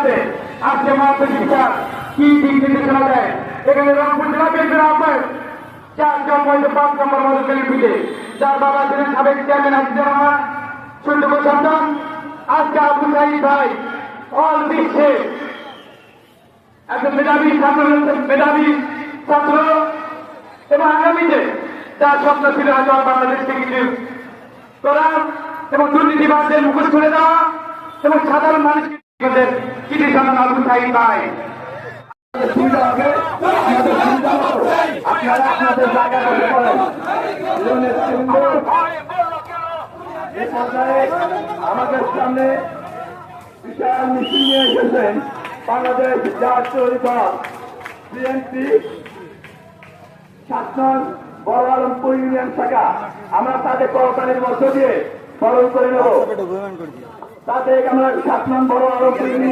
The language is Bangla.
জেলাতে আজকে মানব শিক্ষা কি দিক নির্দেশনা দেয়। এখানে রংপুর জেলা বিএনপির আহ্বায়ক 4 নম্বর 5 নম্বর মধুকেলী পিঠে যার বাবা ছিলেন সাবেক চেয়ারম্যান আজিজুর রহমান সূর্য সন্তান। আজকে আবু সাইদ ভাই অল বিশ্বে একজন মেধাবী ছাত্র এবং আগামীতে তার স্বপ্ন ছিল হয়তো বাংলাদেশকে কিছু করা এবং দুর্নীতিবাদদের মুখোশ খুলে দেওয়া এবং সাধারণ মানুষকে চিঠি জানান আবু সাইদ ভাই। আপনারা আপনাদের জায়গা করতে পারেন। এই পর্যায়ে আমাদের সামনে বিশাল মিছিল নিয়ে এসেছেন বাংলাদেশ জাতীয় দল বিএনপি 7 নং বড় আলমপুর ইউনিয়ন শাখা। আমরা তাদের করতালির মধ্য দিয়ে বরণ করে নেব। তাদের আমরা 7 নং বড় আলমপুর ইউনিয়ন